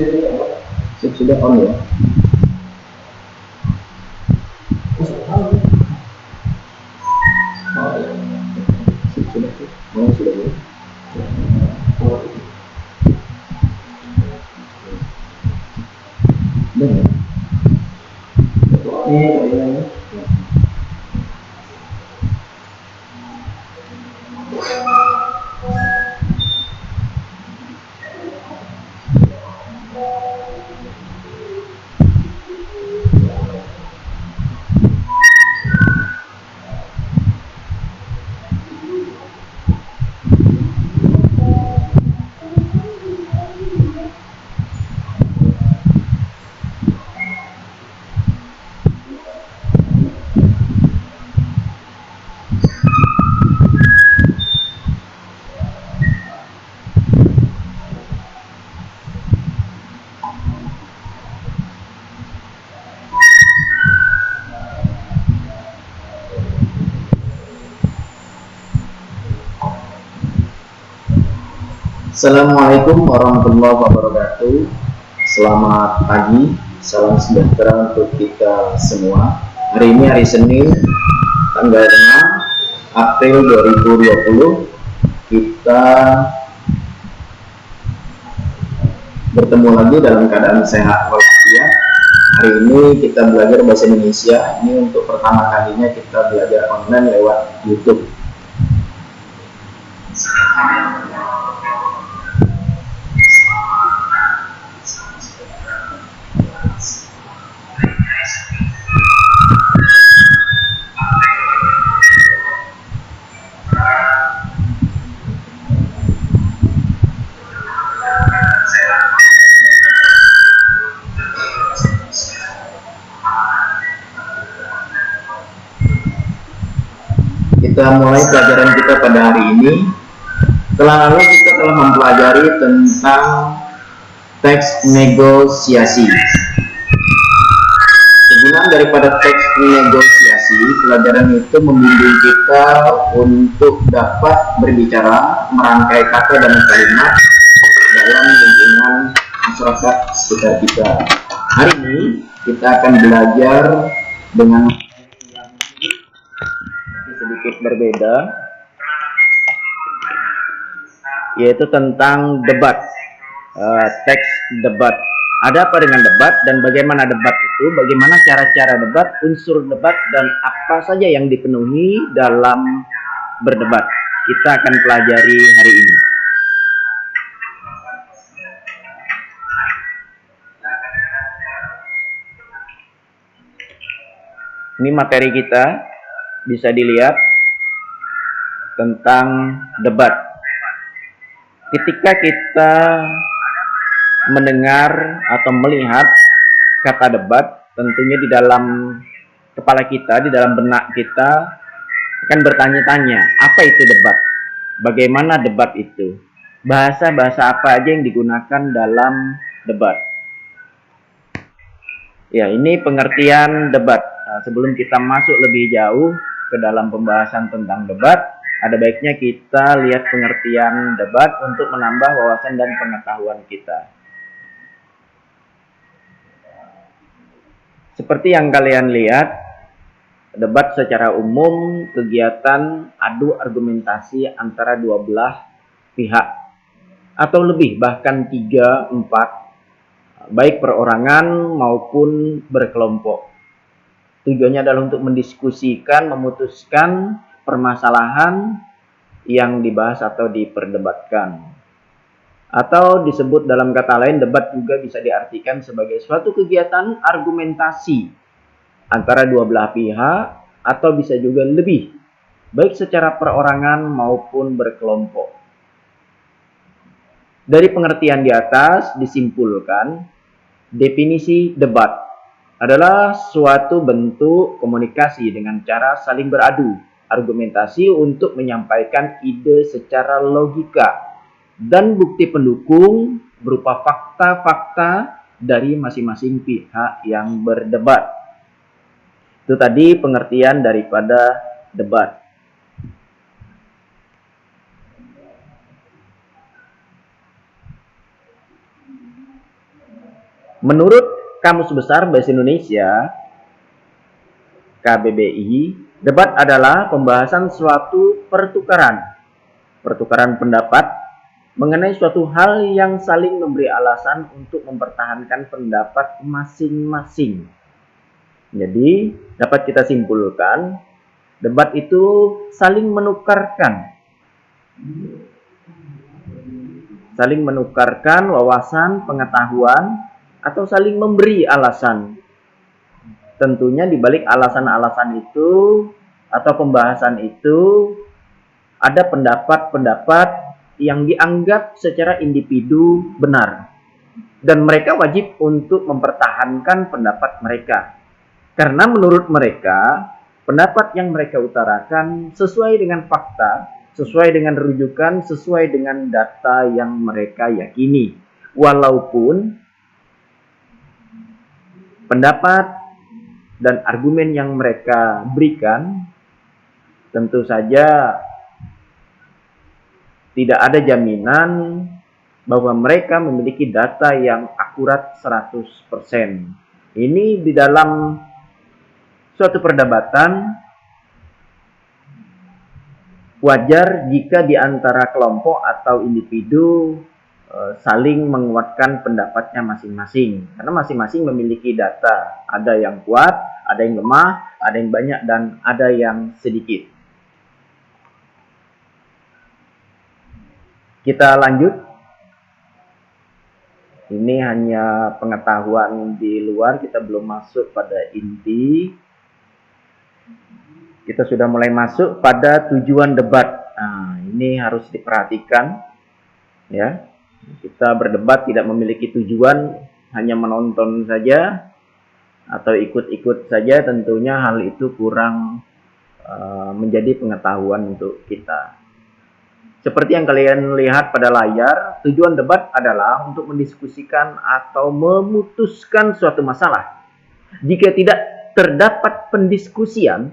Sudah on ya. Sudah ya. Assalamualaikum warahmatullahi wabarakatuh. Selamat pagi, salam sejahtera untuk kita semua. Hari ini hari Senin, tanggal 6 April 2020. Kita bertemu lagi dalam keadaan sehat walafiat. Hari ini kita belajar bahasa Indonesia. Ini untuk pertama kalinya kita belajar online lewat YouTube. Kita mulai pelajaran kita pada hari ini. Setelah lalu kita telah mempelajari tentang teks negosiasi. Tujuan daripada teks negosiasi, pelajaran itu membimbing kita untuk dapat berbicara, merangkai kata dan kalimat dalam lingkungan masyarakat sekitar kita. Hari ini kita akan belajar dengan sedikit berbeda, yaitu tentang debat, teks debat. Ada apa dengan debat dan bagaimana debat itu, bagaimana cara-cara debat, unsur debat, dan apa saja yang dipenuhi dalam berdebat. Kita akan pelajari hari ini. Ini materi kita, bisa dilihat tentang debat. Ketika kita mendengar atau melihat kata debat, tentunya di dalam kepala kita, di dalam benak kita akan bertanya-tanya, apa itu debat? Bagaimana debat itu? Bahasa-bahasa apa aja yang digunakan dalam debat? Ya, ini pengertian debat. Nah, sebelum kita masuk lebih jauh ke dalam pembahasan tentang debat, ada baiknya kita lihat pengertian debat untuk menambah wawasan dan pengetahuan kita. Seperti yang kalian lihat, debat secara umum kegiatan adu argumentasi antara dua belah pihak atau lebih, bahkan 3, 4, baik perorangan maupun berkelompok. Tujuannya adalah untuk mendiskusikan, memutuskan permasalahan yang dibahas atau diperdebatkan. Atau disebut dalam kata lain, debat juga bisa diartikan sebagai suatu kegiatan argumentasi antara dua belah pihak atau bisa juga lebih, baik secara perorangan maupun berkelompok. Dari pengertian di atas disimpulkan, definisi debat adalah suatu bentuk komunikasi dengan cara saling beradu argumentasi untuk menyampaikan ide secara logika dan bukti pendukung berupa fakta-fakta dari masing-masing pihak yang berdebat. Itu tadi pengertian daripada debat. Menurut Kamus Besar Bahasa Indonesia KBBI, debat adalah pembahasan suatu pertukaran pendapat mengenai suatu hal yang saling memberi alasan untuk mempertahankan pendapat masing-masing. Jadi, dapat kita simpulkan, debat itu saling menukarkan wawasan, pengetahuan, atau saling memberi alasan. Tentunya di balik alasan-alasan itu atau pembahasan itu ada pendapat-pendapat yang dianggap secara individu benar. Dan mereka wajib untuk mempertahankan pendapat mereka. Karena menurut mereka, pendapat yang mereka utarakan sesuai dengan fakta, sesuai dengan rujukan, sesuai dengan data yang mereka yakini. Walaupun pendapat dan argumen yang mereka berikan tentu saja tidak ada jaminan bahwa mereka memiliki data yang akurat 100%. Ini di dalam suatu perdebatan wajar jika di antara kelompok atau individu saling menguatkan pendapatnya masing-masing. Karena masing-masing memiliki data. Ada yang kuat, ada yang lemah, ada yang banyak, dan ada yang sedikit. Kita lanjut. Ini hanya pengetahuan di luar, kita belum masuk pada inti. Kita sudah mulai masuk pada tujuan debat. Nah, ini harus diperhatikan, ya. Kita berdebat tidak memiliki tujuan, hanya menonton saja atau ikut-ikut saja, tentunya hal itu kurang menjadi pengetahuan untuk kita. Seperti yang kalian lihat pada layar, tujuan debat adalah untuk mendiskusikan atau memutuskan suatu masalah. Jika tidak terdapat pendiskusian,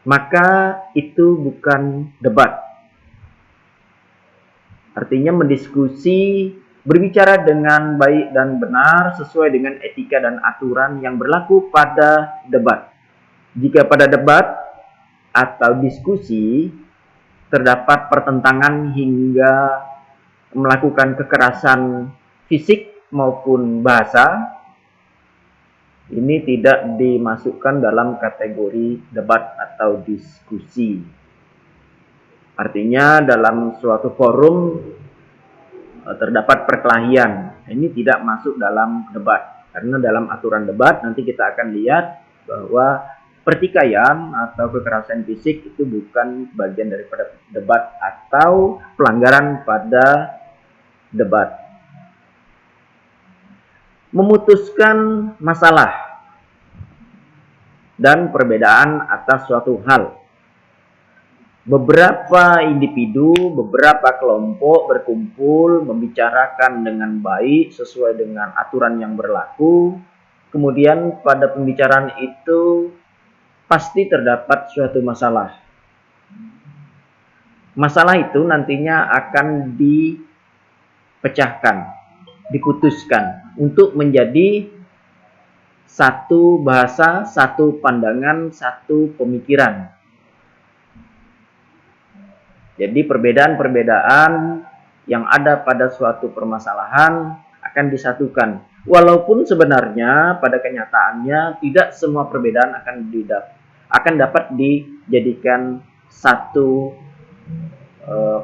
maka itu bukan debat. Artinya mendiskusi, berbicara dengan baik dan benar sesuai dengan etika dan aturan yang berlaku pada debat. Jika pada debat atau diskusi terdapat pertentangan hingga melakukan kekerasan fisik maupun bahasa, ini tidak dimasukkan dalam kategori debat atau diskusi. Artinya dalam suatu forum terdapat perkelahian, ini tidak masuk dalam debat. Karena dalam aturan debat nanti kita akan lihat bahwa pertikaian atau kekerasan fisik itu bukan bagian daripada debat atau pelanggaran pada debat. Memutuskan masalah dan perbedaan atas suatu hal. Beberapa individu, beberapa kelompok berkumpul, membicarakan dengan baik sesuai dengan aturan yang berlaku. Kemudian pada pembicaraan itu pasti terdapat suatu masalah. Masalah itu nantinya akan dipecahkan, diputuskan untuk menjadi satu bahasa, satu pandangan, satu pemikiran. Jadi perbedaan-perbedaan yang ada pada suatu permasalahan akan disatukan. Walaupun sebenarnya pada kenyataannya tidak semua perbedaan akan dapat dijadikan satu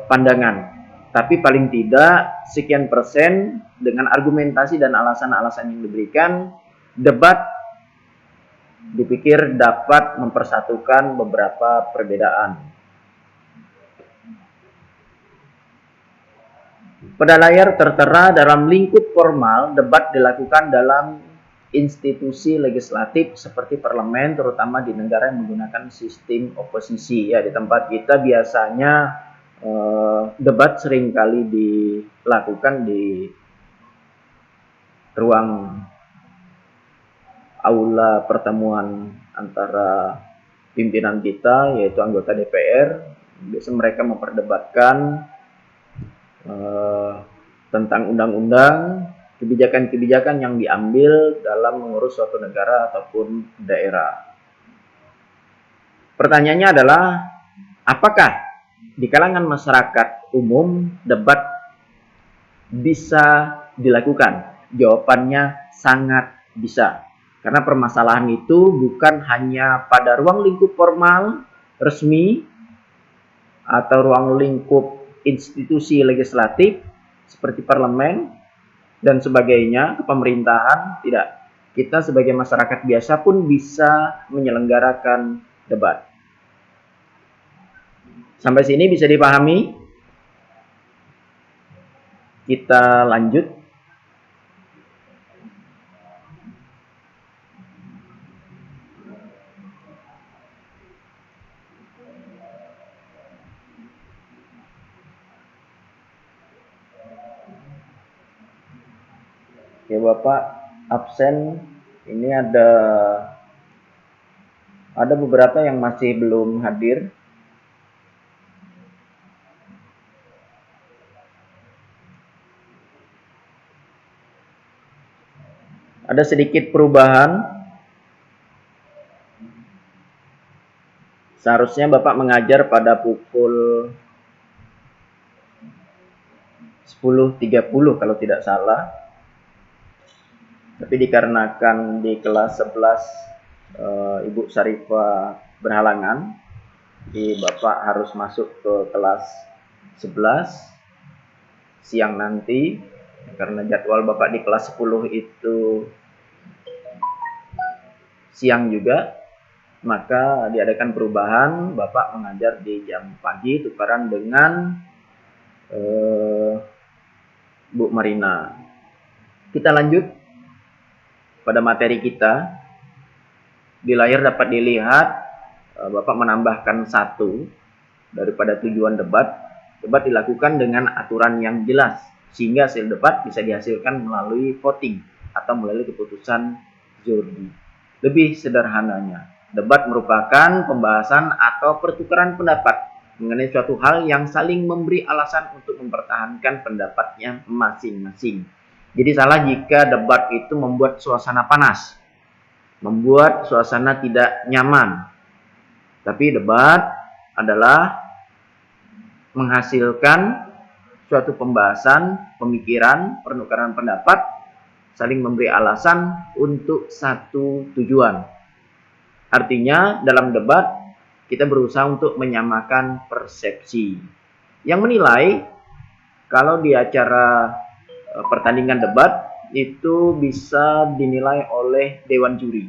pandangan. Tapi paling tidak sekian persen dengan argumentasi dan alasan-alasan yang diberikan, debat dipikir dapat mempersatukan beberapa perbedaan. Pada layar tertera dalam lingkup formal, debat dilakukan dalam institusi legislatif seperti parlemen, terutama di negara yang menggunakan sistem oposisi. Ya, di tempat kita biasanya debat seringkali dilakukan di ruang aula pertemuan antara pimpinan kita, yaitu anggota DPR. Biasanya mereka memperdebatkan tentang undang-undang kebijakan-kebijakan yang diambil dalam mengurus suatu negara ataupun daerah. Pertanyaannya adalah, apakah di kalangan masyarakat umum debat bisa dilakukan? Jawabannya sangat bisa. Karena permasalahan itu bukan hanya pada ruang lingkup formal, resmi, atau ruang lingkup institusi legislatif seperti parlemen dan sebagainya, pemerintahan, tidak. Kita sebagai masyarakat biasa pun bisa menyelenggarakan debat. Sampai sini bisa dipahami? Kita lanjut. Ya Bapak absen, ini ada beberapa yang masih belum hadir. Ada sedikit perubahan. Seharusnya Bapak mengajar pada pukul 10.30 kalau tidak salah. Tapi dikarenakan di kelas 11 Ibu Syarifah berhalangan, jadi Bapak harus masuk ke kelas 11 siang nanti. Karena jadwal Bapak di kelas 10 itu siang juga, maka diadakan perubahan. Bapak mengajar di jam pagi tukaran dengan Bu Marina. Kita lanjut pada materi kita. Di layar dapat dilihat Bapak menambahkan satu daripada tujuan debat. Debat dilakukan dengan aturan yang jelas sehingga hasil debat bisa dihasilkan melalui voting atau melalui keputusan juri. Lebih sederhananya, debat merupakan pembahasan atau pertukaran pendapat mengenai suatu hal yang saling memberi alasan untuk mempertahankan pendapatnya masing-masing. Jadi salah jika debat itu membuat suasana panas, membuat suasana tidak nyaman. Tapi debat adalah menghasilkan suatu pembahasan, pemikiran, pertukaran pendapat, saling memberi alasan untuk satu tujuan. Artinya dalam debat kita berusaha untuk menyamakan persepsi. Yang menilai kalau di acara pertandingan debat itu bisa dinilai oleh dewan juri.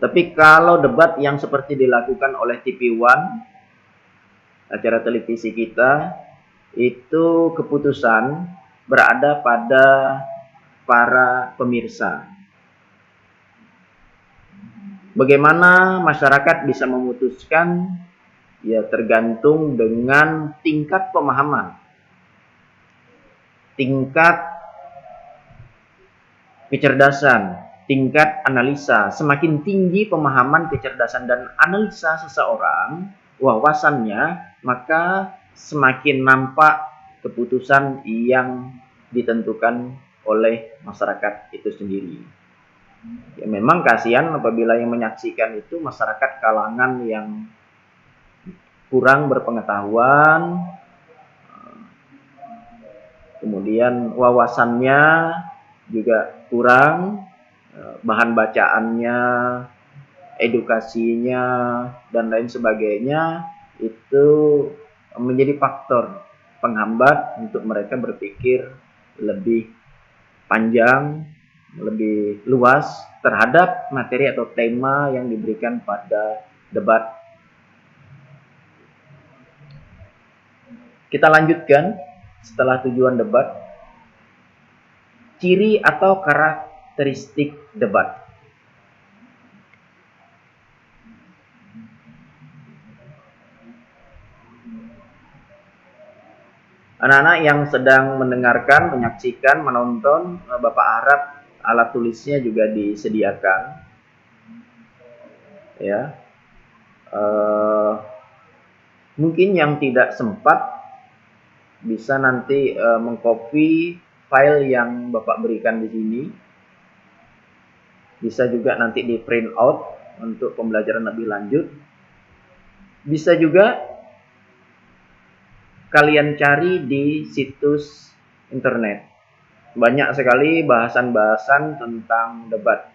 Tapi kalau debat yang seperti dilakukan oleh TV One, acara televisi kita, itu keputusan berada pada para pemirsa. Bagaimana masyarakat bisa memutuskan? Ya tergantung dengan tingkat pemahaman, tingkat kecerdasan, tingkat analisa. Semakin tinggi pemahaman, kecerdasan, dan analisa seseorang, wawasannya, maka semakin nampak keputusan yang ditentukan oleh masyarakat itu sendiri. Ya memang kasihan apabila yang menyaksikan itu masyarakat kalangan yang kurang berpengetahuan, kemudian wawasannya juga kurang, bahan bacaannya, edukasinya, dan lain sebagainya, itu menjadi faktor penghambat untuk mereka berpikir lebih panjang, lebih luas terhadap materi atau tema yang diberikan pada debat. Kita lanjutkan setelah tujuan debat. Ciri atau karakteristik debat. Anak-anak yang sedang mendengarkan, menyaksikan, menonton, Bapak harap alat tulisnya juga disediakan. Ya, mungkin yang tidak sempat bisa nanti mengcopy file yang Bapak berikan di sini. Bisa juga nanti di print out untuk pembelajaran lebih lanjut. Bisa juga kalian cari di situs internet. Banyak sekali bahasan-bahasan tentang debat.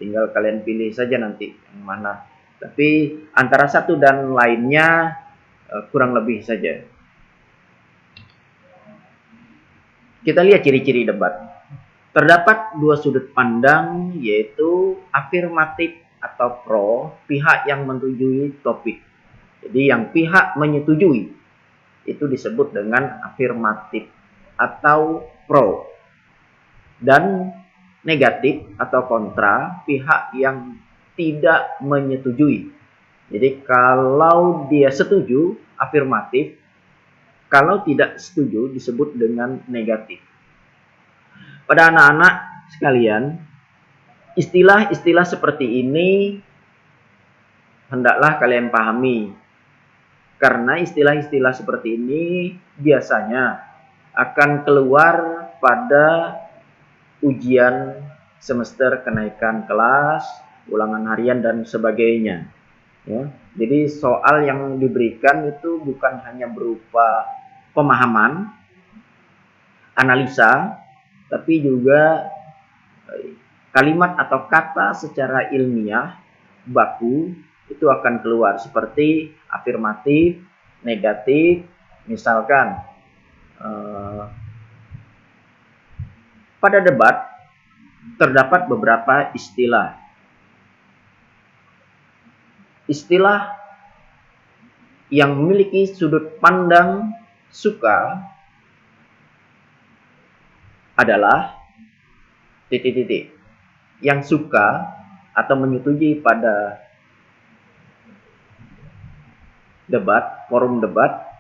Tinggal kalian pilih saja nanti yang mana. Tapi antara satu dan lainnya kurang lebih saja. Kita lihat ciri-ciri debat. Terdapat dua sudut pandang, yaitu afirmatif atau pro, pihak yang menyetujui topik. Jadi yang pihak menyetujui itu disebut dengan afirmatif atau pro. Dan negatif atau kontra, pihak yang tidak menyetujui. Jadi kalau dia setuju, afirmatif. Kalau tidak setuju, disebut dengan negatif. Pada anak-anak sekalian, istilah-istilah seperti ini hendaklah kalian pahami. Karena istilah-istilah seperti ini biasanya akan keluar pada ujian semester kenaikan kelas, ulangan harian, dan sebagainya. Ya, jadi soal yang diberikan itu bukan hanya berupa pemahaman, analisa, tapi juga kalimat atau kata secara ilmiah, baku, itu akan keluar seperti afirmatif, negatif. Misalkan pada debat terdapat beberapa istilah. Istilah yang memiliki sudut pandang suka adalah titik-titik. Yang suka atau menyetujui pada debat, forum debat,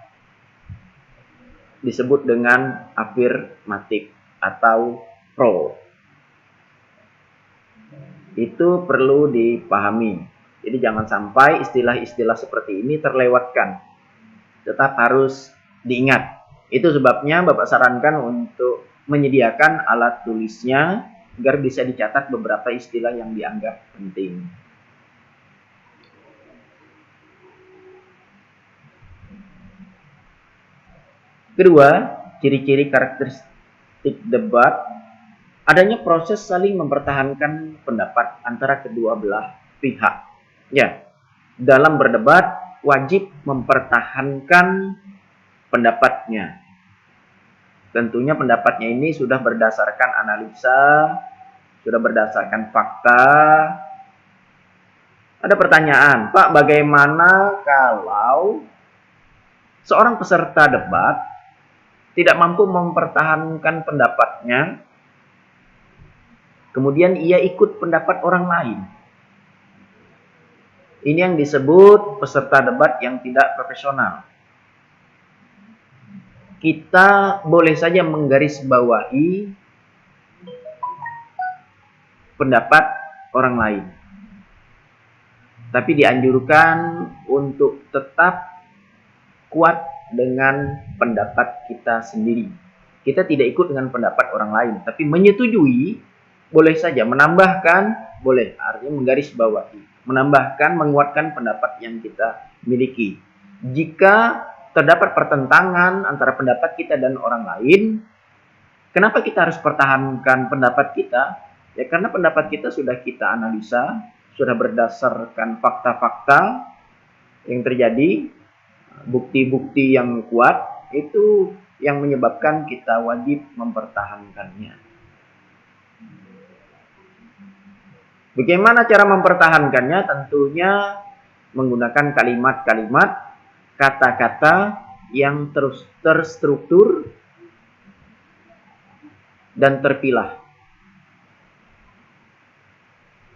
disebut dengan afirmatif atau pro. Itu perlu dipahami. Jadi jangan sampai istilah-istilah seperti ini terlewatkan. Tetap harus diingat. Itu sebabnya Bapak sarankan untuk menyediakan alat tulisnya agar bisa dicatat beberapa istilah yang dianggap penting. Kedua, ciri-ciri karakteristik debat, adanya proses saling mempertahankan pendapat antara kedua belah pihak. Ya, dalam berdebat wajib mempertahankan pendapatnya. Tentunya pendapatnya ini sudah berdasarkan analisa, sudah berdasarkan fakta. Ada pertanyaan, Pak, bagaimana kalau seorang peserta debat tidak mampu mempertahankan pendapatnya, kemudian ia ikut pendapat orang lain? Ini yang disebut peserta debat yang tidak profesional. Kita boleh saja menggarisbawahi pendapat orang lain, tapi dianjurkan untuk tetap kuat dengan pendapat kita sendiri. Kita tidak ikut dengan pendapat orang lain, tapi menyetujui boleh saja, menambahkan boleh, artinya menggarisbawahi, menambahkan, menguatkan pendapat yang kita miliki. Jika terdapat pertentangan antara pendapat kita dan orang lain, kenapa kita harus pertahankan pendapat kita? Ya karena pendapat kita sudah kita analisa, sudah berdasarkan fakta-fakta yang terjadi, bukti-bukti yang kuat, itu yang menyebabkan kita wajib mempertahankannya. Bagaimana cara mempertahankannya? Tentunya menggunakan kalimat-kalimat, kata-kata yang terus terstruktur dan terpilah.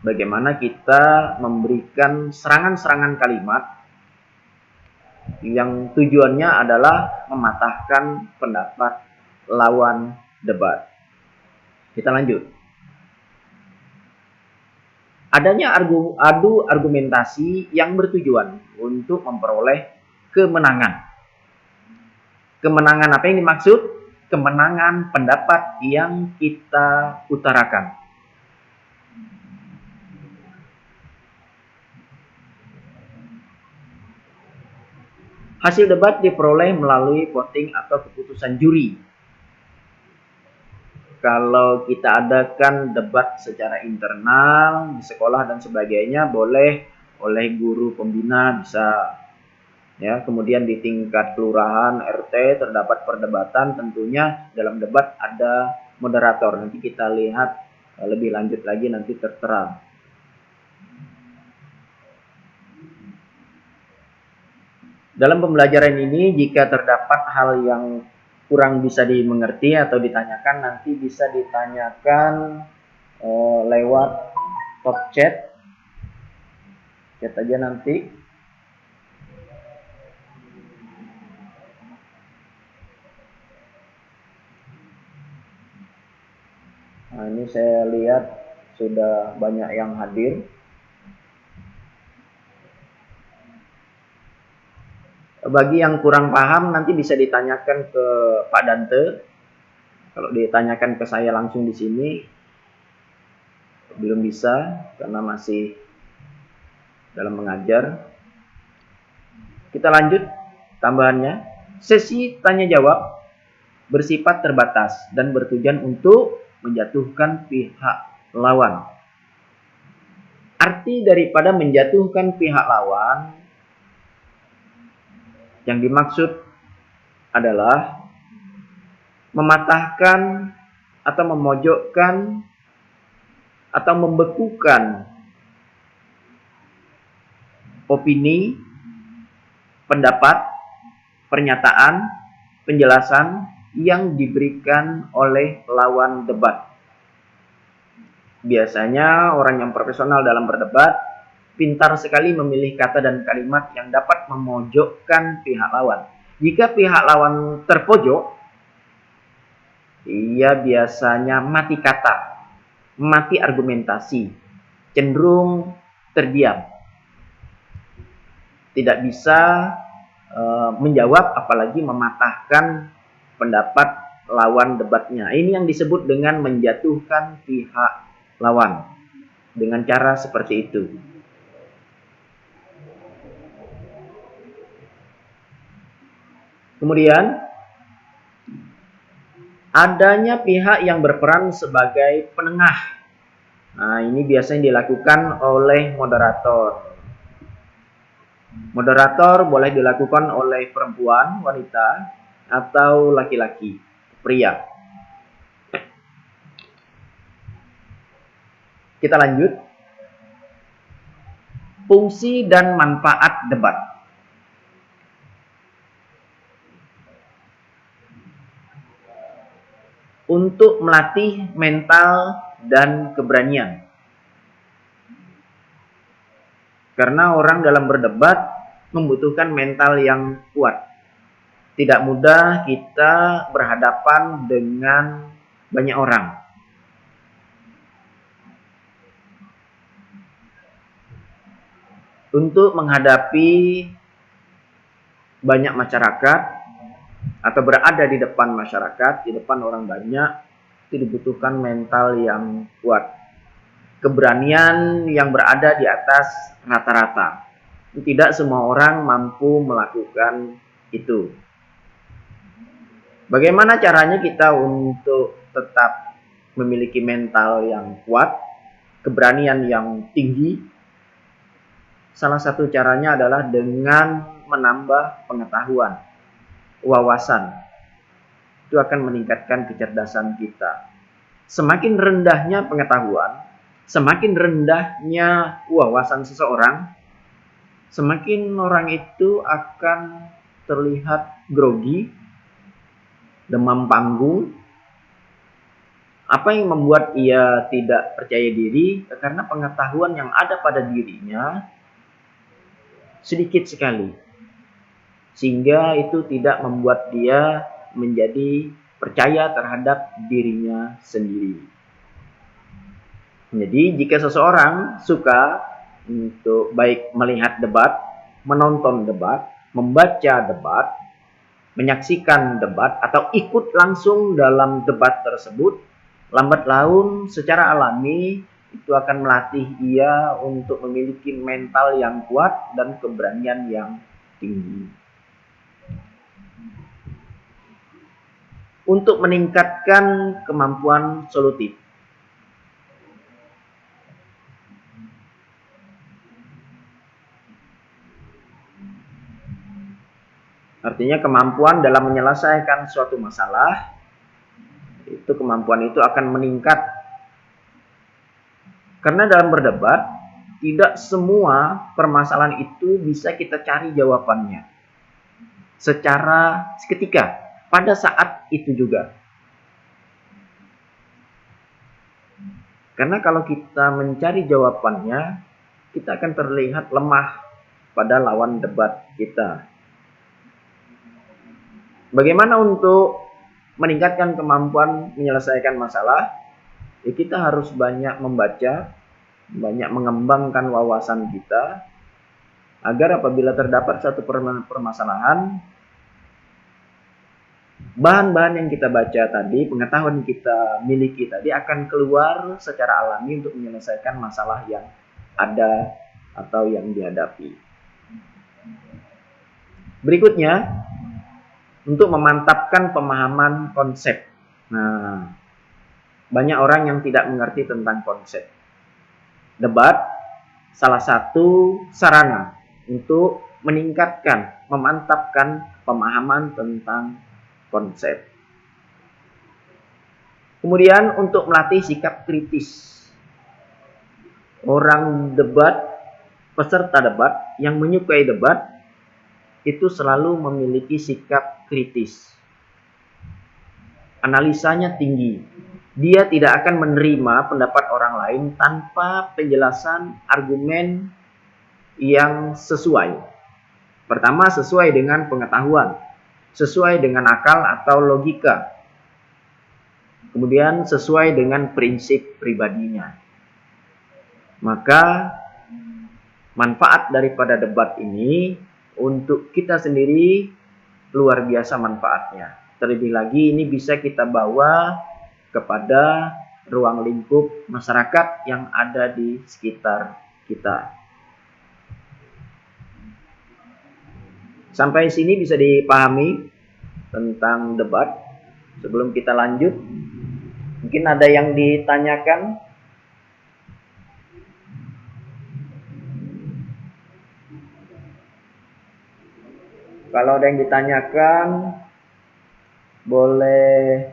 Bagaimana kita memberikan serangan-serangan kalimat yang tujuannya adalah mematahkan pendapat lawan debat. Kita lanjut. Adanya adu argumentasi yang bertujuan untuk memperoleh kemenangan. Kemenangan apa yang dimaksud? kemenangan pendapat yang kita utarakan. Hasil debat diperoleh melalui voting atau keputusan juri. Kalau kita adakan debat secara internal di sekolah dan sebagainya, boleh oleh guru pembina, bisa ya. Kemudian di tingkat kelurahan, RT terdapat perdebatan, tentunya dalam debat ada moderator. Nanti kita lihat lebih lanjut lagi, nanti tertera. Dalam pembelajaran ini, jika terdapat hal yang kurang bisa dimengerti atau ditanyakan, nanti bisa ditanyakan lewat top chat aja nanti. Nah, ini saya lihat sudah banyak yang hadir. Bagi yang kurang paham, nanti bisa ditanyakan ke Pak Dante. Kalau ditanyakan ke saya langsung di sini, belum bisa karena masih dalam mengajar. Kita lanjut tambahannya. Sesi tanya jawab bersifat terbatas dan bertujuan untuk menjatuhkan pihak lawan. Arti daripada menjatuhkan pihak lawan yang dimaksud adalah mematahkan atau memojokkan atau membekukan opini, pendapat, pernyataan, penjelasan yang diberikan oleh lawan debat. Biasanya orang yang profesional dalam berdebat pintar sekali memilih kata dan kalimat yang dapat memojokkan pihak lawan. Jika pihak lawan terpojok, ia biasanya mati kata, mati argumentasi, cenderung terdiam, tidak bisa menjawab, apalagi mematahkan pendapat lawan debatnya. Ini yang disebut dengan menjatuhkan pihak lawan dengan cara seperti itu. Kemudian adanya pihak yang berperan sebagai penengah. Nah, ini biasanya dilakukan oleh moderator. Moderator boleh dilakukan oleh perempuan, wanita, atau laki-laki, pria. Kita lanjut. Fungsi dan manfaat debat. Untuk melatih mental dan keberanian. Karena orang dalam berdebat membutuhkan mental yang kuat. Tidak mudah kita berhadapan dengan banyak orang. Untuk menghadapi banyak masyarakat atau berada di depan masyarakat, di depan orang banyak, itu dibutuhkan mental yang kuat. Keberanian yang berada di atas rata-rata. Tidak semua orang mampu melakukan itu. Bagaimana caranya kita untuk tetap memiliki mental yang kuat, keberanian yang tinggi? Salah satu caranya adalah dengan menambah pengetahuan, wawasan. Itu akan meningkatkan kecerdasan kita. Semakin rendahnya pengetahuan, semakin rendahnya wawasan seseorang, semakin orang itu akan terlihat grogi, demam panggung. Apa yang membuat ia tidak percaya diri? Karena pengetahuan yang ada pada dirinya sedikit sekali. Sehingga itu tidak membuat dia menjadi percaya terhadap dirinya sendiri. Jadi jika seseorang suka untuk baik melihat debat, menonton debat, membaca debat, menyaksikan debat atau ikut langsung dalam debat tersebut, lambat laun secara alami itu akan melatih ia untuk memiliki mental yang kuat dan keberanian yang tinggi. Untuk meningkatkan kemampuan solutif. Artinya kemampuan dalam menyelesaikan suatu masalah, itu kemampuan itu akan meningkat. Karena dalam berdebat, tidak semua permasalahan itu bisa kita cari jawabannya secara seketika, pada saat itu juga. Karena kalau kita mencari jawabannya, kita akan terlihat lemah pada lawan debat kita. Bagaimana untuk meningkatkan kemampuan menyelesaikan masalah? Ya, kita harus banyak membaca, banyak mengembangkan wawasan kita, agar apabila terdapat satu permasalahan, bahan-bahan yang kita baca tadi, pengetahuan yang kita miliki tadi akan keluar secara alami untuk menyelesaikan masalah yang ada atau yang dihadapi. Berikutnya, untuk memantapkan pemahaman konsep. Nah, banyak orang yang tidak mengerti tentang konsep. Debat salah satu sarana untuk meningkatkan, memantapkan pemahaman tentang konsep. Kemudian untuk melatih sikap kritis. Orang debat, peserta debat yang menyukai debat itu selalu memiliki sikap kritis. Analisanya tinggi. Dia tidak akan menerima pendapat orang lain tanpa penjelasan argumen yang sesuai. Pertama, sesuai dengan pengetahuan, sesuai dengan akal atau logika. Kemudian sesuai dengan prinsip pribadinya. Maka manfaat daripada debat ini untuk kita sendiri luar biasa manfaatnya. Terlebih lagi ini bisa kita bawa kepada ruang lingkup masyarakat yang ada di sekitar kita. Sampai sini bisa dipahami tentang debat. Sebelum kita lanjut, mungkin ada yang ditanyakan. Kalau ada yang ditanyakan, boleh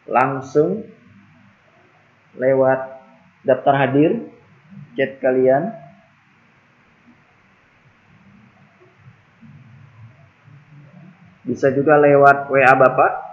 langsung lewat daftar hadir, chat kalian. Bisa juga lewat WA Bapak.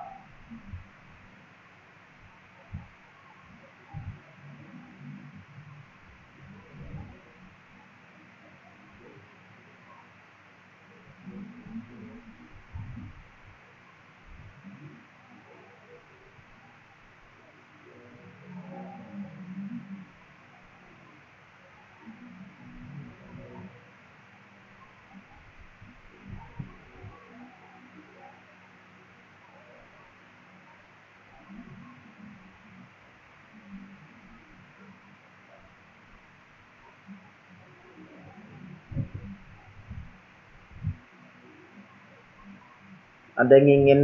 Ada yang ingin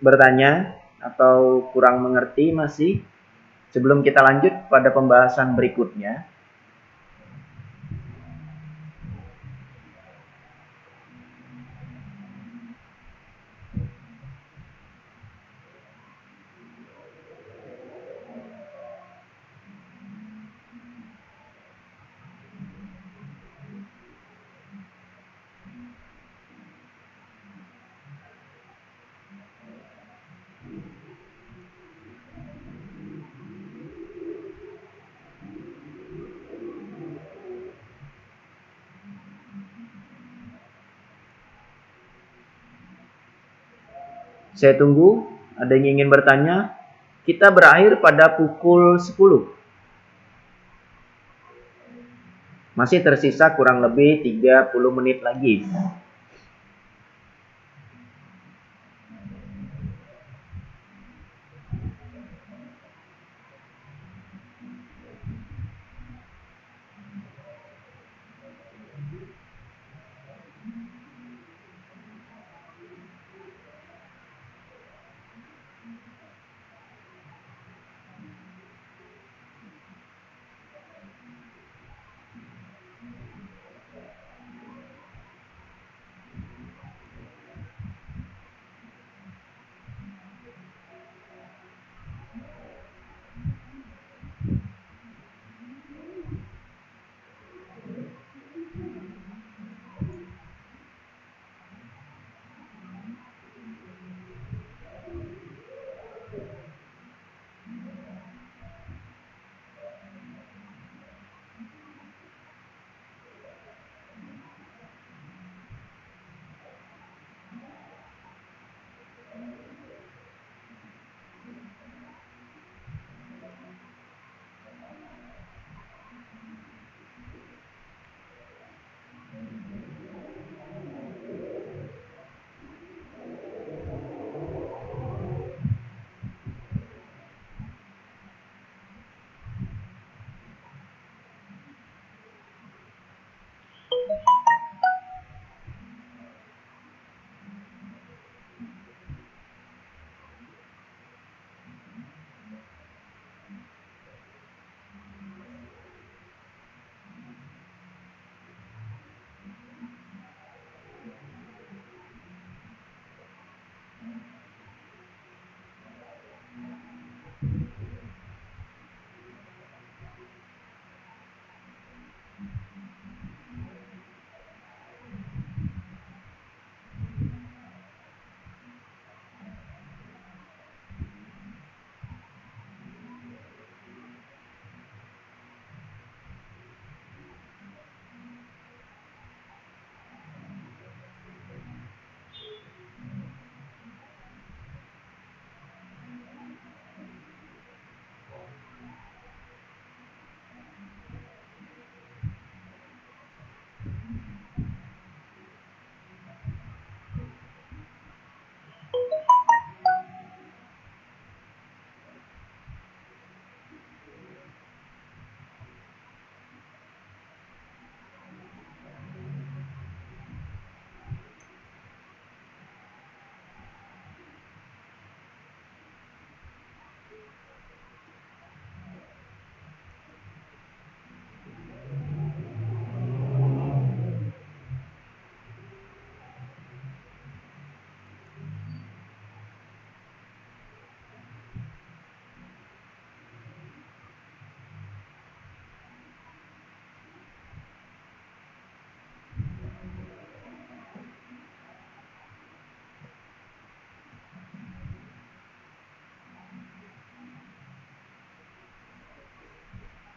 bertanya atau kurang mengerti masih? Sebelum kita lanjut pada pembahasan berikutnya. Saya tunggu, ada yang ingin bertanya. Kita berakhir pada pukul 10. Masih tersisa kurang lebih 30 menit lagi.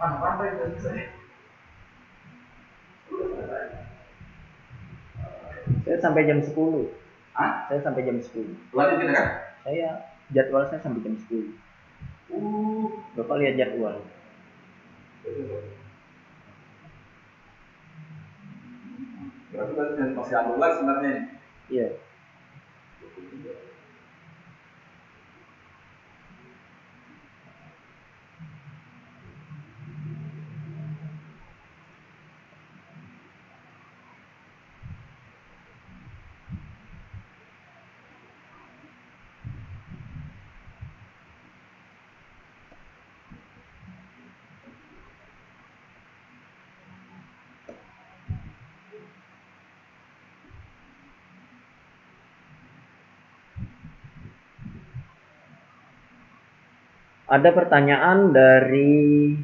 Saya sampai jam 10. Saya sampai jam 10. Lanjut kita kan? Saya jadwal saya sampai jam 10. Bapak lihat jadwal. Berarti masih ada lagi sebenarnya. Iya. Ada pertanyaan dari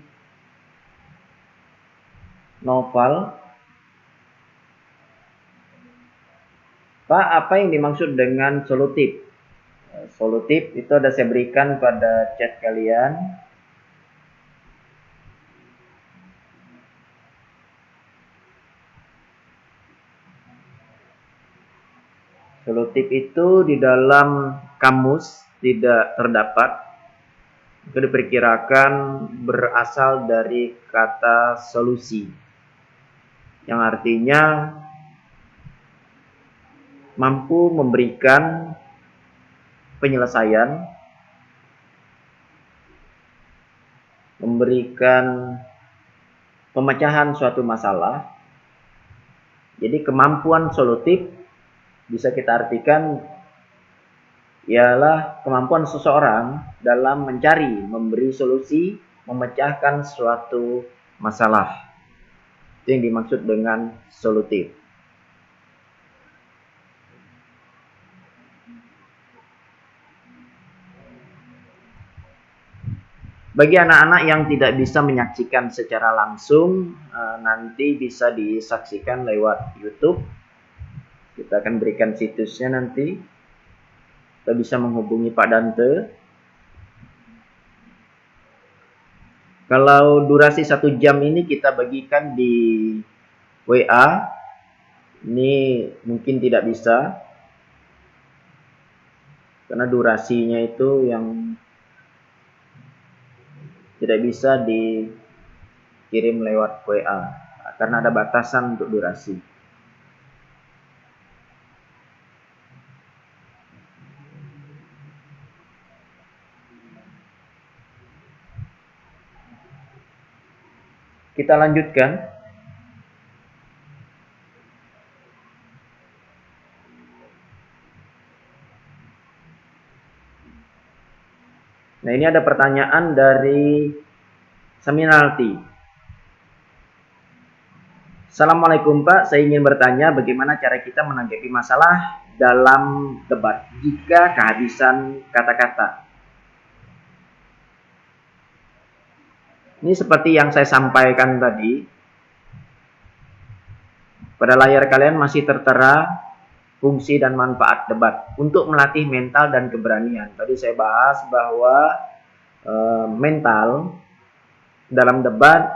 Noval. Pak, apa yang dimaksud dengan solutif? Solutif itu ada saya berikan pada chat kalian. Solutif itu di dalam kamus tidak terdapat. Itu diperkirakan berasal dari kata solusi, yang artinya mampu memberikan penyelesaian, memberikan pemecahan suatu masalah. Jadi kemampuan solutif bisa kita artikan ialah kemampuan seseorang dalam mencari, memberi solusi, memecahkan suatu masalah. Itu yang dimaksud dengan solutif. Bagi anak-anak yang tidak bisa menyaksikan secara langsung, nanti bisa disaksikan lewat YouTube. Kita akan berikan situsnya nanti. Kita bisa menghubungi Pak Dante. Kalau durasi 1 jam ini kita bagikan di WA, ini mungkin tidak bisa. Karena durasinya itu yang tidak bisa dikirim lewat WA. Karena ada batasan untuk durasi. Kita lanjutkan. Nah, ini ada pertanyaan dari Saminalti. Assalamualaikum Pak, saya ingin bertanya bagaimana cara kita menanggapi masalah dalam debat jika kehabisan kata-kata. Ini seperti yang saya sampaikan tadi. Pada layar kalian masih tertera fungsi dan manfaat debat untuk melatih mental dan keberanian. Tadi saya bahas bahwa mental dalam debat,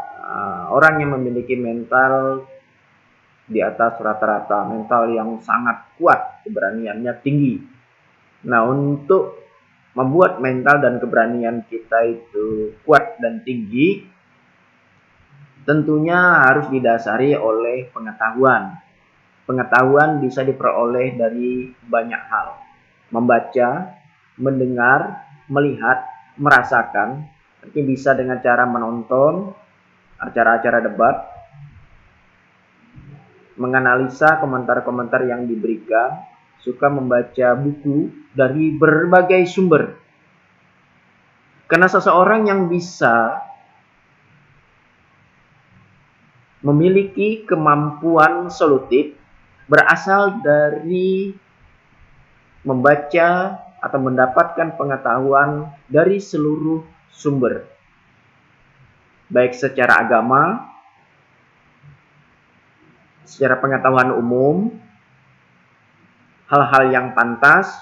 orang yang memiliki mental di atas rata-rata, mental yang sangat kuat, keberaniannya tinggi. Nah, untuk membuat mental dan keberanian kita itu kuat dan tinggi, tentunya harus didasari oleh pengetahuan. Pengetahuan bisa diperoleh dari banyak hal. Membaca, mendengar, melihat, merasakan. Ini bisa dengan cara menonton acara-acara debat, menganalisa komentar-komentar yang diberikan, suka membaca buku dari berbagai sumber. Karena seseorang yang bisa memiliki kemampuan solutif berasal dari membaca atau mendapatkan pengetahuan dari seluruh sumber, baik secara agama, secara pengetahuan umum, hal-hal yang pantas,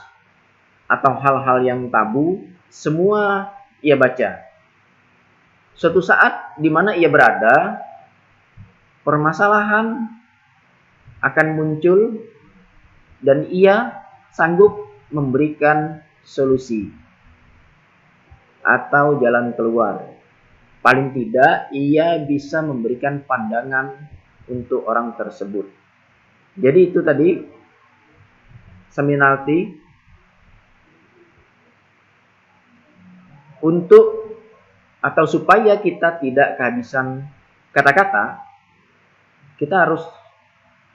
atau hal-hal yang tabu, semua ia baca. suatu saat di mana ia berada, permasalahan akan muncul dan ia sanggup memberikan solusi atau jalan keluar. Paling tidak ia bisa memberikan pandangan untuk orang tersebut. Jadi itu tadi Seminalti untuk atau supaya kita tidak kehabisan kata-kata, kita harus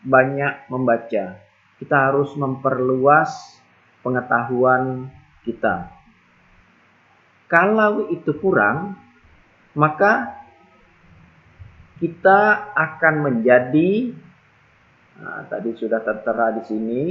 banyak membaca. Kita harus memperluas pengetahuan kita. Kalau itu kurang, maka kita akan menjadi, tadi sudah tertera di sini,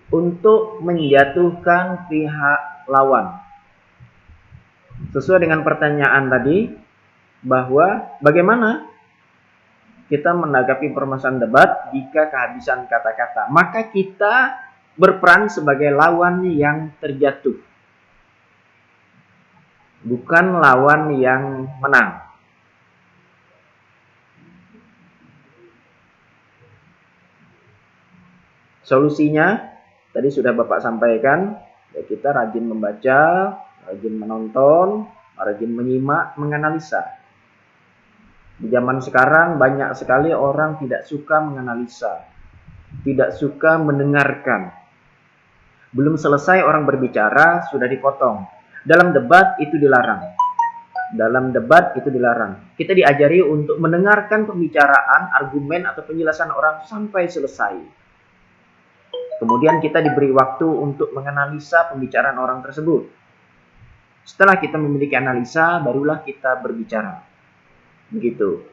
untuk menjatuhkan pihak lawan. Sesuai dengan pertanyaan tadi, bahwa bagaimana kita menanggapi permasalahan debat jika kehabisan kata-kata. Maka kita berperan sebagai lawan yang terjatuh, bukan lawan yang menang. Solusinya tadi sudah Bapak sampaikan, ya kita rajin membaca, rajin menonton, rajin menyimak, menganalisa. Di zaman sekarang banyak sekali orang tidak suka menganalisa, tidak suka mendengarkan. Belum selesai orang berbicara sudah dipotong. Dalam debat itu dilarang. Dalam debat itu dilarang. Kita diajari untuk mendengarkan pembicaraan, argumen atau penjelasan orang sampai selesai. Kemudian kita diberi waktu untuk menganalisa pembicaraan orang tersebut. Setelah kita memiliki analisa, barulah kita berbicara. Begitu.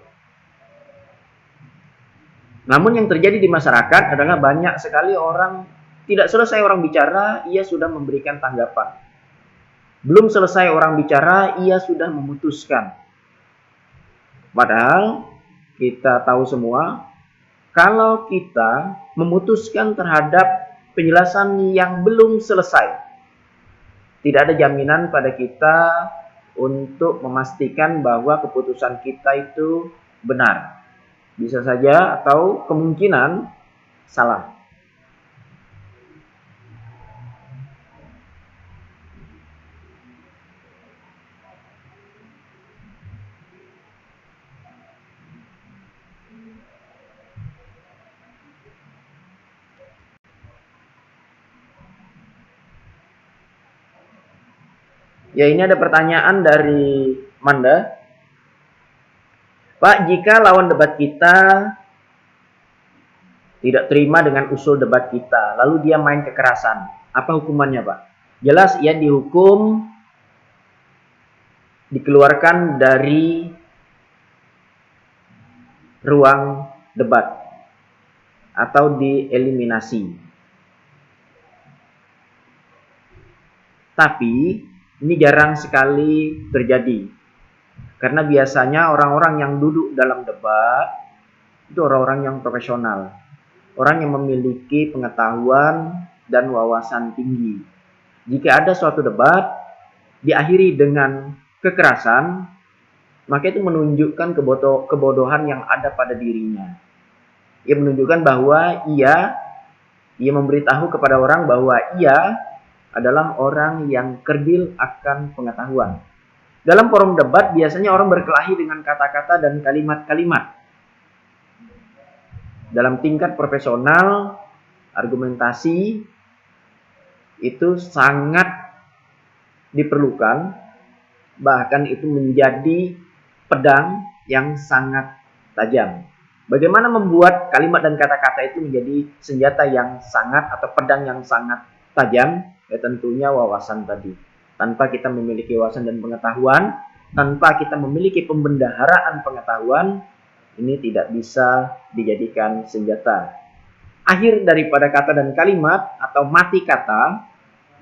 Namun yang terjadi di masyarakat adalah banyak sekali orang tidak selesai orang bicara, ia sudah memberikan tanggapan. Belum selesai orang bicara, ia sudah memutuskan. Padahal kita tahu semua, kalau kita memutuskan terhadap penjelasan yang belum selesai, tidak ada jaminan pada kita untuk memastikan bahwa keputusan kita itu benar. Bisa saja atau kemungkinan salah. Ya, ini ada pertanyaan dari Manda. Pak, jika lawan debat kita tidak terima dengan usul debat kita, lalu dia main kekerasan, apa hukumannya, Pak? Jelas ia dihukum, dikeluarkan dari ruang debat atau dieliminasi. Tapi ini jarang sekali terjadi. Karena biasanya orang-orang yang duduk dalam debat itu orang-orang yang profesional. Orang yang memiliki pengetahuan dan wawasan tinggi. Jika ada suatu debat diakhiri dengan kekerasan, maka itu menunjukkan kebodohan yang ada pada dirinya. Ia menunjukkan bahwa ia memberitahu kepada orang bahwa ia adalah orang yang kerdil akan pengetahuan. Dalam forum debat biasanya orang berkelahi dengan kata-kata dan kalimat-kalimat. Dalam tingkat profesional, argumentasi itu sangat diperlukan, bahkan itu menjadi pedang yang sangat tajam. Bagaimana membuat kalimat dan kata-kata itu menjadi senjata yang sangat atau pedang yang sangat tajam? Ya tentunya wawasan tadi. Tanpa kita memiliki wawasan dan pengetahuan, tanpa kita memiliki pembendaharaan pengetahuan, ini tidak bisa dijadikan senjata. akhir daripada kata dan kalimat atau mati kata,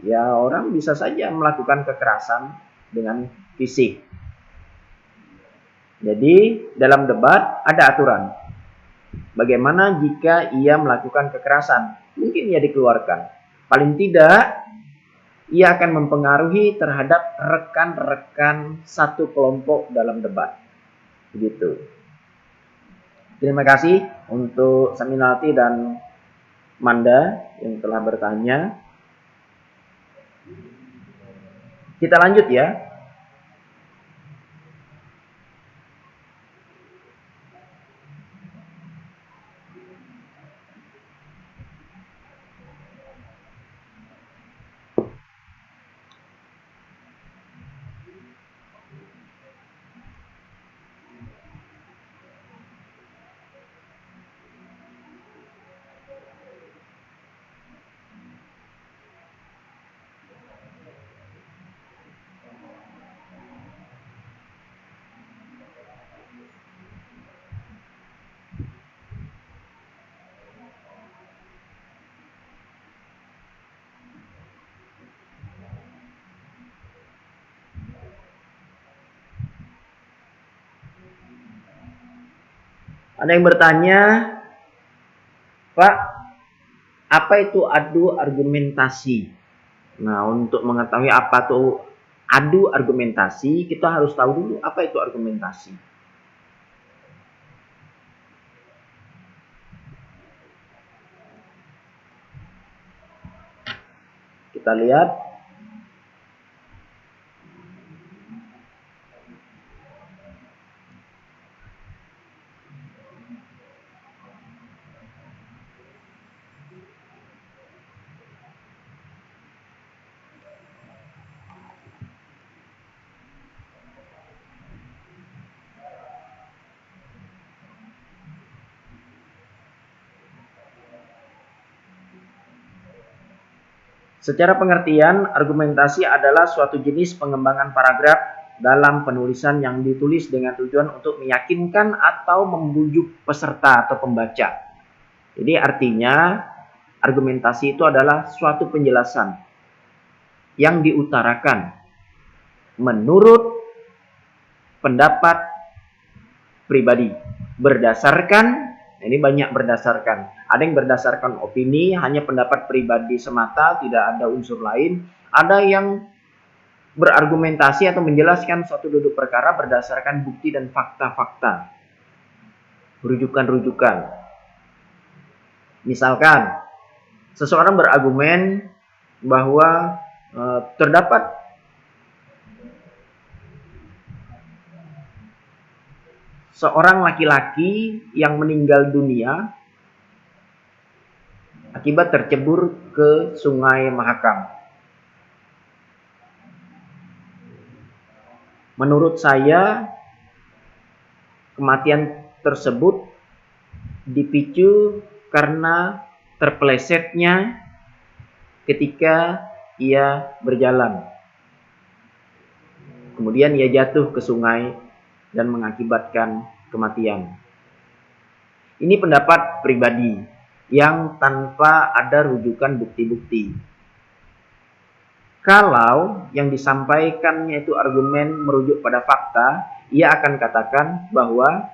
ya orang bisa saja melakukan kekerasan dengan fisik. Jadi dalam debat ada aturan. Bagaimana jika ia melakukan kekerasan? Mungkin ia dikeluarkan. Paling tidak ia akan mempengaruhi terhadap rekan-rekan satu kelompok dalam debat. Begitu. Terima kasih untuk Saminati dan Manda yang telah bertanya. Kita lanjut ya. Ada yang bertanya, Pak, apa itu adu argumentasi? Nah, untuk mengetahui apa itu adu argumentasi, kita harus tahu dulu apa itu argumentasi. Kita lihat. Secara pengertian, argumentasi adalah suatu jenis pengembangan paragraf dalam penulisan yang ditulis dengan tujuan untuk meyakinkan atau membujuk peserta atau pembaca. Jadi artinya argumentasi itu adalah suatu penjelasan yang diutarakan menurut pendapat pribadi berdasarkan, ini banyak berdasarkan. Ada yang berdasarkan opini, hanya pendapat pribadi semata, tidak ada unsur lain. Ada yang berargumentasi atau menjelaskan suatu duduk perkara berdasarkan bukti dan fakta-fakta. Rujukan-rujukan. Misalkan, seseorang berargumen bahwa terdapat seorang laki-laki yang meninggal dunia akibat tercebur ke Sungai Mahakam. Menurut saya, kematian tersebut dipicu karena terpelesetnya ketika ia berjalan. Kemudian ia jatuh ke sungai dan mengakibatkan kematian. Ini pendapat pribadi yang tanpa ada rujukan bukti-bukti. Kalau yang disampaikannya itu argumen merujuk pada fakta, ia akan katakan bahwa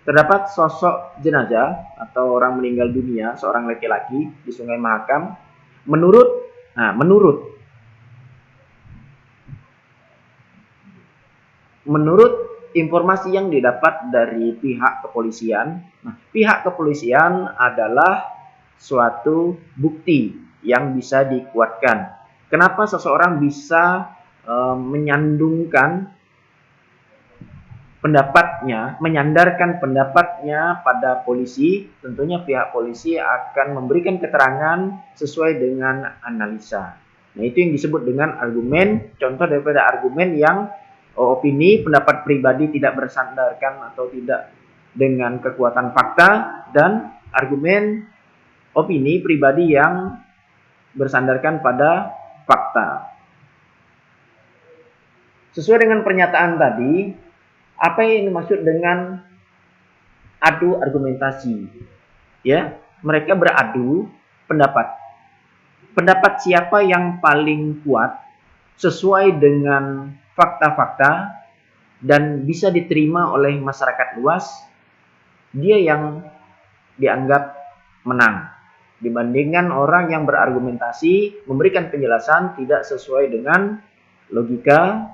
terdapat sosok jenazah atau orang meninggal dunia, seorang laki-laki di Sungai Mahakam, menurut informasi yang didapat dari pihak kepolisian. Pihak kepolisian adalah suatu bukti yang bisa dikuatkan. Kenapa seseorang bisa menyandarkan pendapatnya pada polisi? Tentunya pihak polisi akan memberikan keterangan sesuai dengan analisa. Nah, itu yang disebut dengan argumen. Contoh daripada argumen yang opini, pendapat pribadi tidak bersandarkan atau tidak dengan kekuatan fakta, dan argumen opini pribadi yang bersandarkan pada fakta. Sesuai dengan pernyataan tadi, apa yang dimaksud dengan adu argumentasi? Ya, mereka beradu pendapat. Pendapat siapa yang paling kuat sesuai dengan fakta-fakta dan bisa diterima oleh masyarakat luas, dia yang dianggap menang. Dibandingkan orang yang berargumentasi, memberikan penjelasan tidak sesuai dengan logika,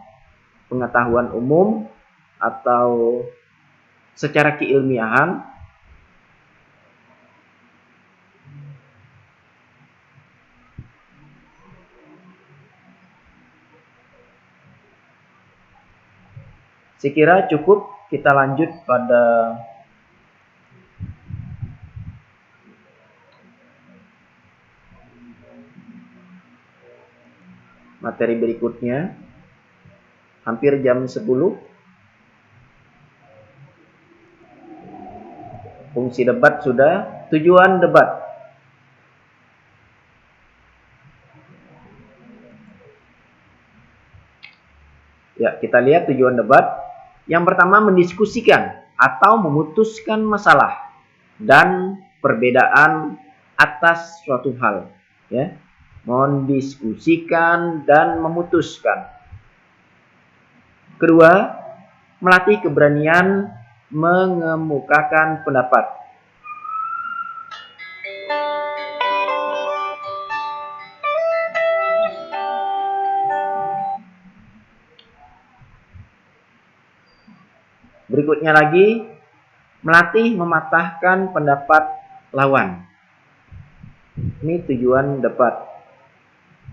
pengetahuan umum, atau secara keilmiahan. Saya kira cukup, kita lanjut pada materi berikutnya. Hampir jam 10. Fungsi debat sudah. Tujuan debat. Ya, kita lihat tujuan debat. Yang pertama, mendiskusikan atau memutuskan masalah dan perbedaan atas suatu hal. Ya, mendiskusikan dan memutuskan. Kedua, melatih keberanian mengemukakan pendapat. Berikutnya lagi, melatih mematahkan pendapat lawan. Ini tujuan debat.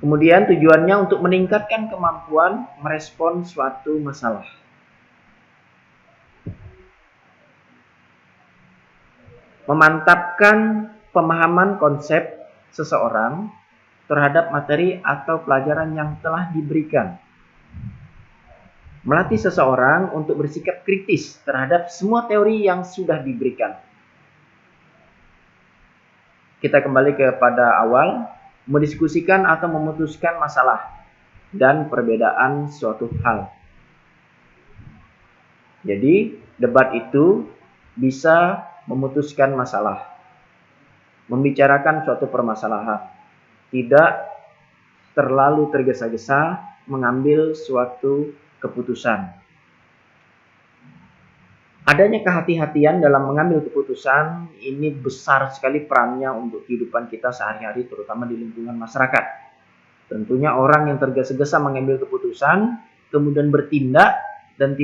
Kemudian tujuannya untuk meningkatkan kemampuan merespon suatu masalah. Memantapkan pemahaman konsep seseorang terhadap materi atau pelajaran yang telah diberikan. Melatih seseorang untuk bersikap kritis terhadap semua teori yang sudah diberikan. Kita kembali kepada awal, mendiskusikan atau memutuskan masalah dan perbedaan suatu hal. Jadi, debat itu bisa memutuskan masalah, membicarakan suatu permasalahan, tidak terlalu tergesa-gesa mengambil suatu keputusan. Adanya kehati-hatian dalam mengambil keputusan ini besar sekali perannya untuk kehidupan kita sehari-hari, terutama di lingkungan masyarakat. Tentunya orang yang tergesa-gesa mengambil keputusan, kemudian bertindak, dan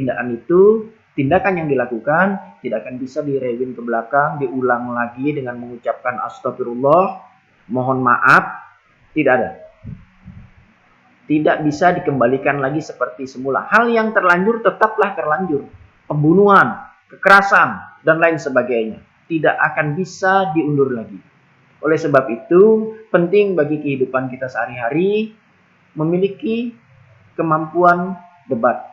tindakan yang dilakukan tidak akan bisa direwin ke belakang, diulang lagi dengan mengucapkan astagfirullah, mohon maaf, tidak ada. Tidak bisa dikembalikan lagi seperti semula. Hal yang terlanjur tetaplah terlanjur. Pembunuhan, kekerasan, dan lain sebagainya tidak akan bisa diundur lagi. Oleh sebab itu, penting bagi kehidupan kita sehari-hari memiliki kemampuan debat.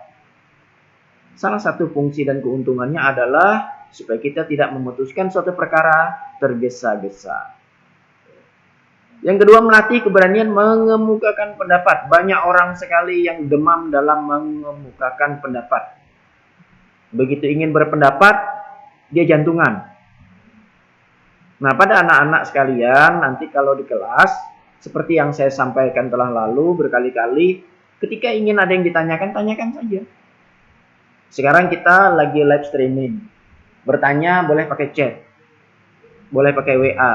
Salah satu fungsi dan keuntungannya adalah supaya kita tidak memutuskan suatu perkara tergesa-gesa. Yang kedua, melatih keberanian mengemukakan pendapat. Banyak orang sekali yang demam dalam mengemukakan pendapat. Begitu ingin berpendapat, dia jantungan. Nah, pada anak-anak sekalian, nanti kalau di kelas, seperti yang saya sampaikan telah lalu berkali-kali, ketika ingin ada yang ditanyakan, tanyakan saja. Sekarang kita lagi live streaming. Bertanya boleh pakai chat, boleh pakai WA.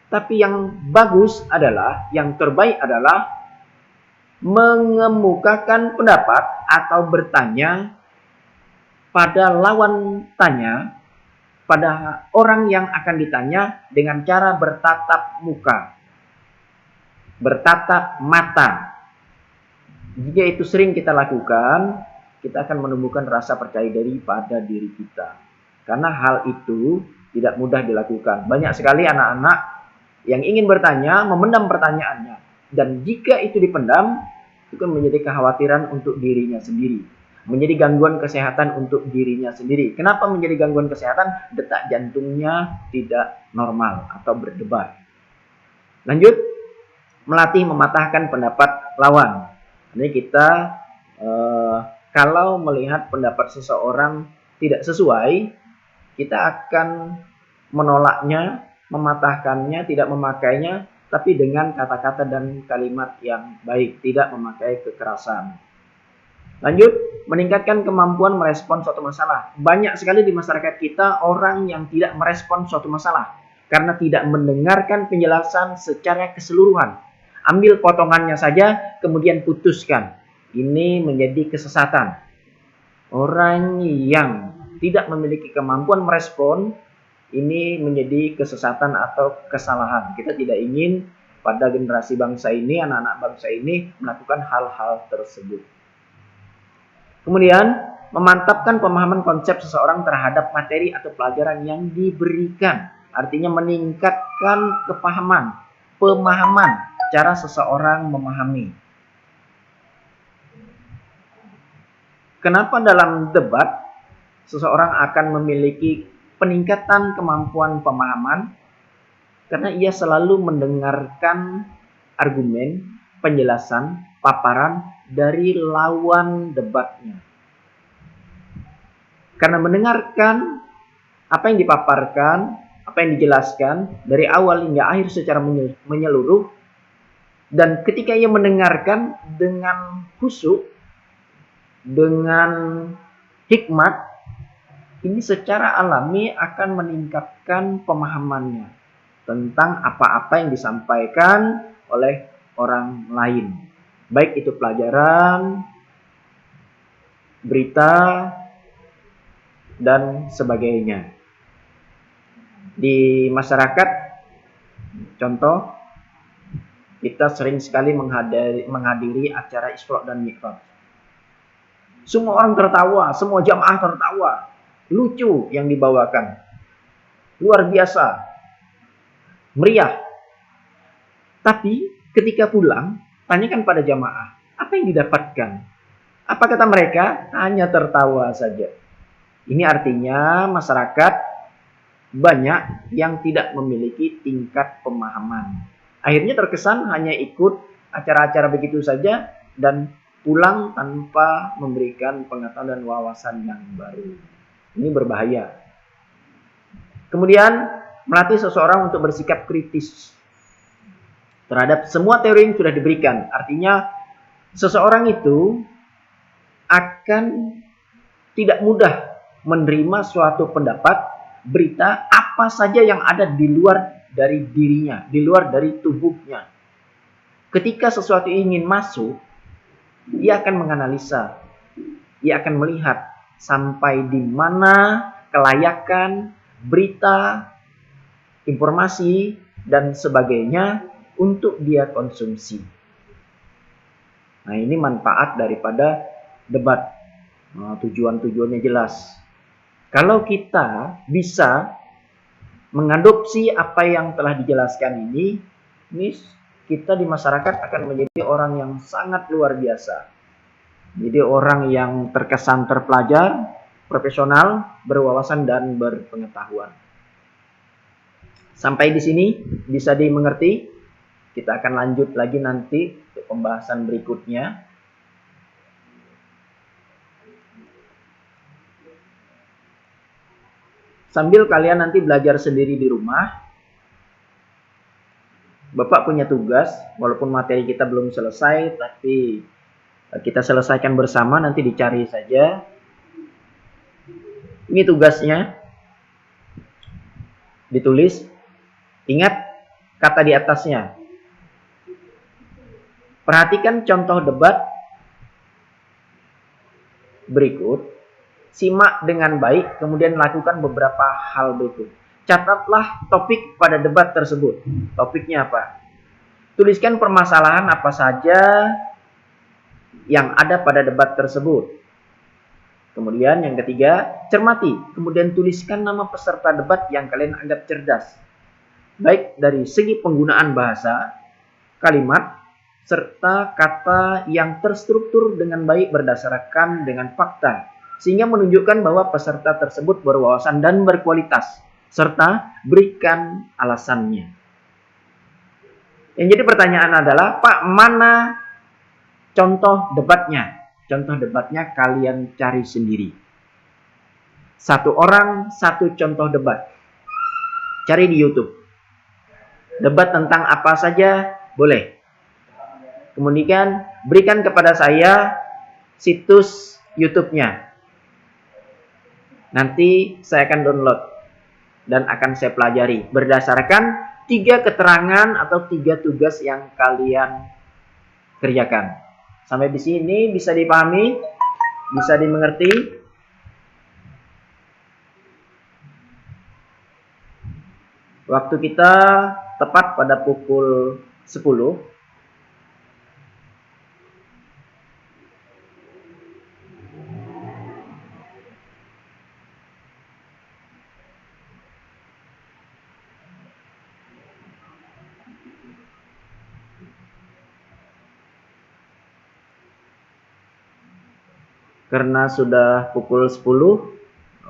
Tapi yang bagus adalah, yang terbaik adalah mengemukakan pendapat atau bertanya pada lawan tanya, pada orang yang akan ditanya dengan cara bertatap muka, bertatap mata. Jika itu sering kita lakukan, kita akan menumbuhkan rasa percaya diri pada diri kita. Karena hal itu tidak mudah dilakukan. Banyak sekali anak-anak yang ingin bertanya, memendam pertanyaannya. Dan jika itu dipendam, itu kan menjadi kekhawatiran untuk dirinya sendiri. Menjadi gangguan kesehatan untuk dirinya sendiri. Kenapa menjadi gangguan kesehatan? Detak jantungnya tidak normal atau berdebar. Lanjut, melatih mematahkan pendapat lawan. Ini kita kalau melihat pendapat seseorang tidak sesuai, kita akan menolaknya mematahkannya, tidak memakainya, tapi dengan kata-kata dan kalimat yang baik, tidak memakai kekerasan. Lanjut, meningkatkan kemampuan merespon suatu masalah. Banyak sekali di masyarakat kita orang yang tidak merespon suatu masalah karena tidak mendengarkan penjelasan secara keseluruhan. Ambil potongannya saja, kemudian putuskan. Ini menjadi kesesatan. Orang yang tidak memiliki kemampuan merespon, ini menjadi kesesatan atau kesalahan. Kita tidak ingin pada generasi bangsa ini, anak-anak bangsa ini melakukan hal-hal tersebut. Kemudian, memantapkan pemahaman konsep seseorang terhadap materi atau pelajaran yang diberikan. Artinya meningkatkan pemahaman cara seseorang memahami. Kenapa dalam debat seseorang akan memiliki peningkatan kemampuan pemahaman? Karena ia selalu mendengarkan argumen, penjelasan, paparan dari lawan debatnya. Karena mendengarkan apa yang dipaparkan, apa yang dijelaskan dari awal hingga akhir secara menyeluruh, dan ketika ia mendengarkan dengan khusyuk, dengan hikmat, ini secara alami akan meningkatkan pemahamannya tentang apa-apa yang disampaikan oleh orang lain. Baik itu pelajaran, berita, dan sebagainya. Di masyarakat, contoh, kita sering sekali menghadiri acara Isra dan Mi'raj. Semua orang tertawa, semua jamaah tertawa. Lucu yang dibawakan. Luar biasa. Meriah. Tapi ketika pulang, tanyakan pada jamaah, apa yang didapatkan? Apa kata mereka? Hanya tertawa saja. Ini artinya masyarakat banyak yang tidak memiliki tingkat pemahaman. Akhirnya terkesan hanya ikut acara-acara begitu saja dan pulang tanpa memberikan pengetahuan dan wawasan yang baru. Ini berbahaya. Kemudian melatih seseorang untuk bersikap kritis terhadap semua teori yang sudah diberikan. Artinya seseorang itu akan tidak mudah menerima suatu pendapat, berita, apa saja yang ada di luar dari dirinya, di luar dari tubuhnya. Ketika sesuatu ingin masuk, dia akan menganalisa, dia akan melihat sampai di mana kelayakan berita, informasi, dan sebagainya untuk dia konsumsi. Nah, ini manfaat daripada debat. Tujuan-tujuannya jelas. Kalau kita bisa mengadopsi apa yang telah dijelaskan ini kita di masyarakat akan menjadi orang yang sangat luar biasa. Jadi orang yang terkesan terpelajar, profesional, berwawasan, dan berpengetahuan. Sampai di sini bisa dimengerti. Kita akan lanjut lagi nanti untuk pembahasan berikutnya. Sambil kalian nanti belajar sendiri di rumah, Bapak punya tugas, walaupun materi kita belum selesai, tapi kita selesaikan bersama, nanti dicari saja. Ini tugasnya, ditulis, ingat kata di atasnya. Perhatikan contoh debat berikut. Simak dengan baik, kemudian lakukan beberapa hal berikut. Catatlah topik pada debat tersebut. Topiknya apa? Tuliskan permasalahan apa saja yang ada pada debat tersebut. Kemudian yang ketiga, cermati. Kemudian tuliskan nama peserta debat yang kalian anggap cerdas. Baik dari segi penggunaan bahasa, kalimat, serta kata yang terstruktur dengan baik berdasarkan dengan fakta. Sehingga menunjukkan bahwa peserta tersebut berwawasan dan berkualitas. Serta berikan alasannya. Yang jadi pertanyaan adalah, Pak, mana contoh debatnya? Contoh debatnya kalian cari sendiri. Satu orang, satu contoh debat. Cari di YouTube. Debat tentang apa saja boleh. Kemudian berikan kepada saya situs YouTube-nya. Nanti saya akan download dan akan saya pelajari berdasarkan 3 keterangan atau 3 tugas yang kalian kerjakan. Sampai di sini bisa dipahami, bisa dimengerti. Waktu kita tepat pada pukul 10. Karena sudah pukul 10,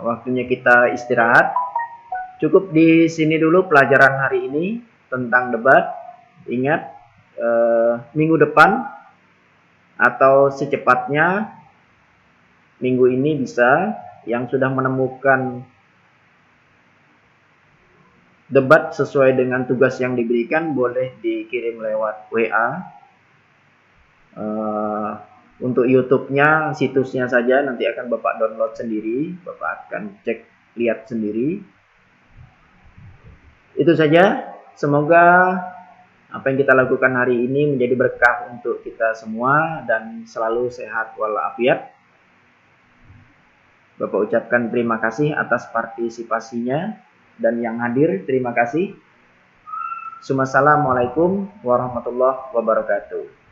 waktunya kita istirahat. Cukup di sini dulu pelajaran hari ini tentang debat. Ingat, minggu depan atau secepatnya minggu ini bisa yang sudah menemukan debat sesuai dengan tugas yang diberikan boleh dikirim lewat WA. Untuk YouTube-nya, situsnya saja nanti akan Bapak download sendiri, Bapak akan cek, lihat sendiri. Itu saja, semoga apa yang kita lakukan hari ini menjadi berkah untuk kita semua dan selalu sehat walafiat. Bapak ucapkan terima kasih atas partisipasinya dan yang hadir terima kasih. Assalamualaikum warahmatullahi wabarakatuh.